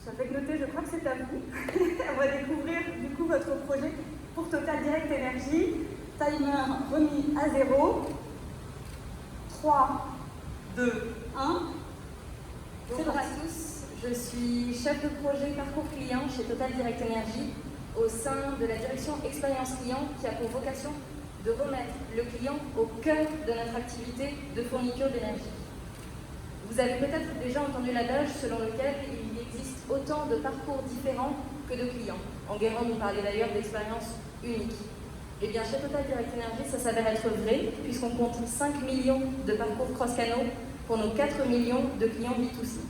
J'avais noté, je crois que c'est à vous. On va découvrir du coup votre projet pour Total Direct Energy. Timer remis à 0. 3, 2, 1. Bonjour à tous, je suis chef de projet parcours client chez Total Direct Energy au sein de la direction expérience client qui a pour vocation de remettre le client au cœur de notre activité de fourniture d'énergie. Vous avez peut-être déjà entendu l'adage selon lequel il existe autant de parcours différents que de clients. Enguerrand nous parlait d'ailleurs d'expériences uniques. Et bien chez Total Direct Energy, ça s'avère être vrai puisqu'on compte 5 millions de parcours cross-canaux pour nos 4 millions de clients B2C.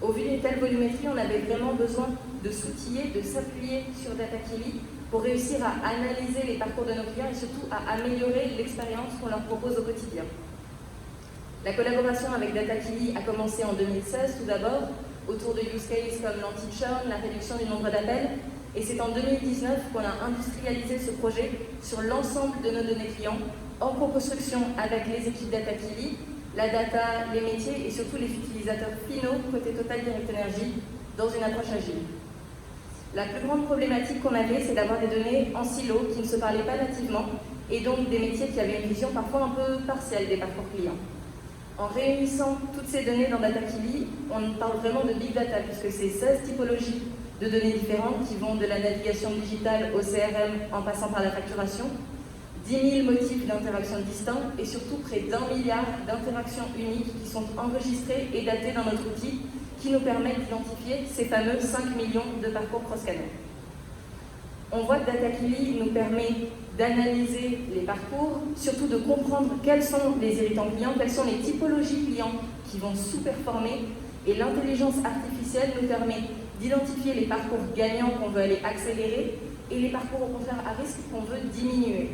Au vu d'une telle volumétrie, on avait vraiment besoin de s'outiller, de s'appuyer sur Datakili pour réussir à analyser les parcours de nos clients et surtout à améliorer l'expérience qu'on leur propose au quotidien. La collaboration avec Datakili a commencé en 2016 tout d'abord, autour de use cases comme l'anti-churn, la réduction du nombre d'appels, et c'est en 2019 qu'on a industrialisé ce projet sur l'ensemble de nos données clients, en co-construction avec les équipes Datakili, la data, les métiers et surtout les utilisateurs finaux côté Total Direct Energy dans une approche agile. La plus grande problématique qu'on avait, c'est d'avoir des données en silo qui ne se parlaient pas nativement et donc des métiers qui avaient une vision parfois un peu partielle des parcours clients. En réunissant toutes ces données dans Datakili, on parle vraiment de big data puisque c'est 16 typologies de données différentes qui vont de la navigation digitale au CRM en passant par la facturation, 10 000 motifs d'interaction distincts et surtout près d'1 milliard d'interactions uniques qui sont enregistrées et datées dans notre outil qui nous permettent d'identifier ces fameux 5 millions de parcours cross-canaux. On voit que Datakili nous permet d'analyser les parcours, surtout de comprendre quels sont les irritants clients, quelles sont les typologies clients qui vont sous-performer et l'intelligence artificielle nous permet d'identifier les parcours gagnants qu'on veut aller accélérer et les parcours au contraire à risque qu'on veut diminuer.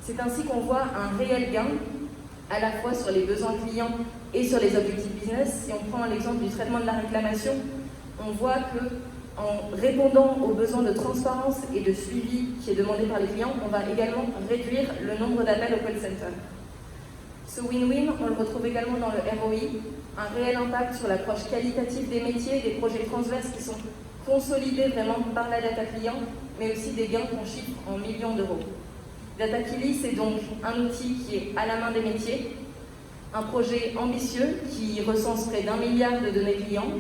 C'est ainsi qu'on voit un réel gain à la fois sur les besoins clients et sur les objectifs business. Si on prend l'exemple du traitement de la réclamation, on voit que en répondant aux besoins de transparence et de suivi qui est demandé par les clients, on va également réduire le nombre d'appels au call center. Ce win-win, on le retrouve également dans le ROI, un réel impact sur l'approche qualitative des métiers, des projets transverses qui sont consolidés vraiment par la data client, mais aussi des gains qu'on chiffre en millions d'euros. Datakili, c'est donc un outil qui est à la main des métiers, un projet ambitieux qui recense près d'1 milliard de données clients.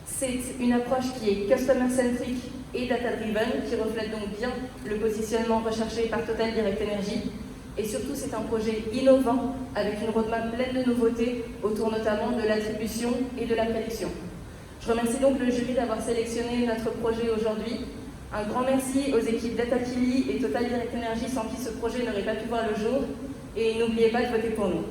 C'est une approche qui est customer-centric et data-driven, qui reflète donc bien le positionnement recherché par Total Direct Energy. Et surtout, c'est un projet innovant, avec une roadmap pleine de nouveautés, autour notamment de l'attribution et de la prédiction. Je remercie donc le jury d'avoir sélectionné notre projet aujourd'hui. Un grand merci aux équipes Datakili et Total Direct Energy, sans qui ce projet n'aurait pas pu voir le jour. Et n'oubliez pas de voter pour nous.